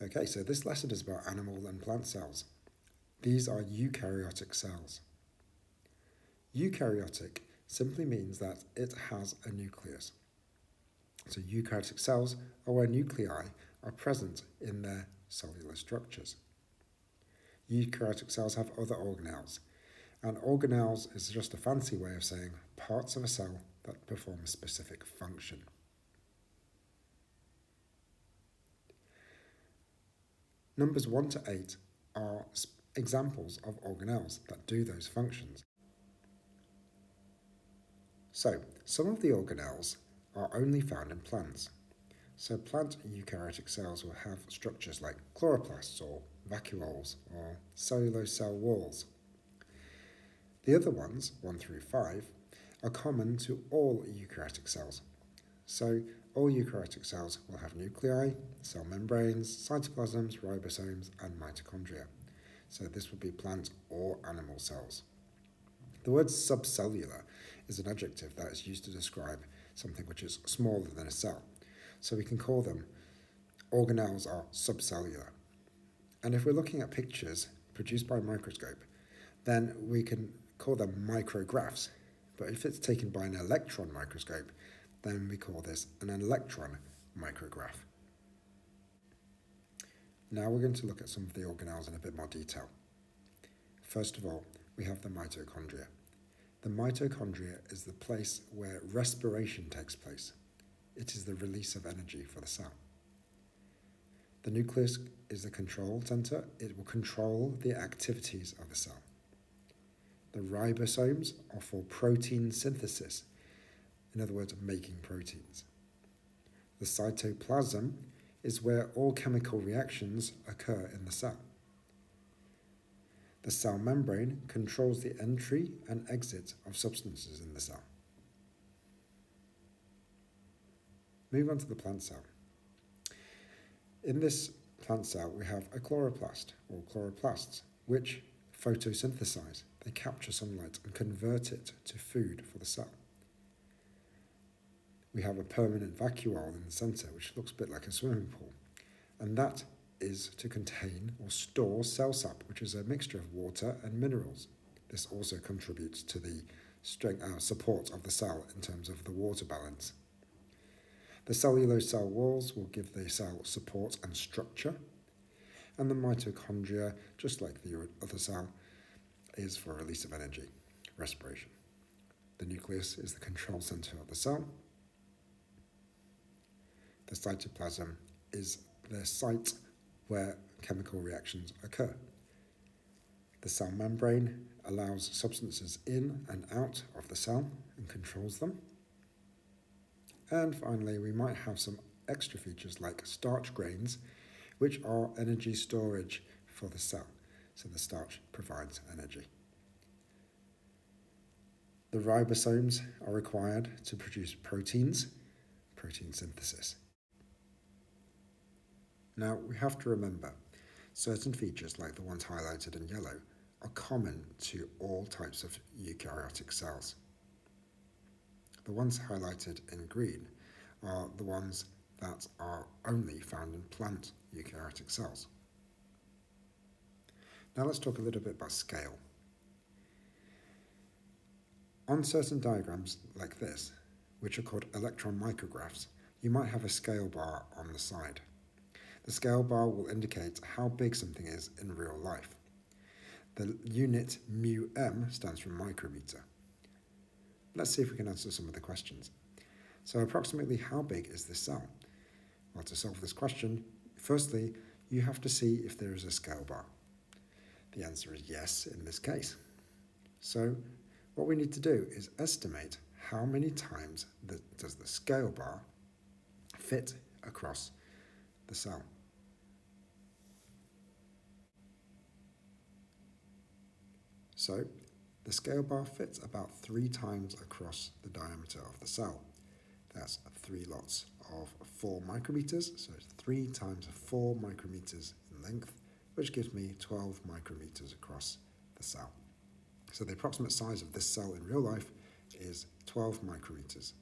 Okay, so this lesson is about animal and plant cells. These are eukaryotic cells. Eukaryotic simply means that it has a nucleus. So eukaryotic cells are where nuclei are present in their cellular structures. Eukaryotic cells have other organelles, and organelles is just a fancy way of saying parts of a cell that perform a specific function. Numbers 1 to 8 are examples of organelles that do those functions. So, some of the organelles are only found in plants. So plant eukaryotic cells will have structures like chloroplasts or vacuoles or cellulose cell walls. The other ones, 1 through 5, are common to all eukaryotic cells. So all eukaryotic cells will have nuclei, cell membranes, cytoplasms, ribosomes, and mitochondria. So this would be plant or animal cells. The word subcellular is an adjective that is used to describe something which is smaller than a cell. So we can call them organelles are subcellular. And if we're looking at pictures produced by a microscope, then we can call them micrographs. But if it's taken by an electron microscope, then we call this an electron micrograph. Now we're going to look at some of the organelles in a bit more detail. First of all, we have the mitochondria. The mitochondria is the place where respiration takes place. It is the release of energy for the cell. The nucleus is the control center. It will control the activities of the cell. The ribosomes are for protein synthesis, in other words, making proteins. The cytoplasm is where all chemical reactions occur in the cell. The cell membrane controls the entry and exit of substances in the cell. Moving on to the plant cell. In this plant cell, we have a chloroplast or chloroplasts, which photosynthesize. They capture sunlight and convert it to food for the cell. We have a permanent vacuole in the center, which looks a bit like a swimming pool, and that is to contain or store cell sap, which is a mixture of water and minerals. This also contributes to the support of the cell in terms of the water balance. The cellulose cell walls will give the cell support and structure, and the mitochondria, just like the other cell, is for release of energy, respiration. The nucleus is the control center of the cell. The cytoplasm is the site where chemical reactions occur. The cell membrane allows substances in and out of the cell and controls them. And finally, we might have some extra features like starch grains, which are energy storage for the cell. So the starch provides energy. The ribosomes are required to produce proteins, protein synthesis. Now, we have to remember, certain features like the ones highlighted in yellow are common to all types of eukaryotic cells. The ones highlighted in green are the ones that are only found in plant eukaryotic cells. Now let's talk a little bit about scale. On certain diagrams like this, which are called electron micrographs, you might have a scale bar on the side. The scale bar will indicate how big something is in real life. The unit μm stands for micrometer. Let's see if we can answer some of the questions. So approximately how big is this cell? Well, to solve this question, firstly, you have to see if there is a scale bar. The answer is yes in this case. So what we need to do is estimate how many times does the scale bar fit across the cell. So the scale bar fits about 3 times across the diameter of the cell. That's 3 lots of 4 micrometers, so it's 3 times 4 micrometers in length, which gives me 12 micrometers across the cell. So the approximate size of this cell in real life is 12 micrometers.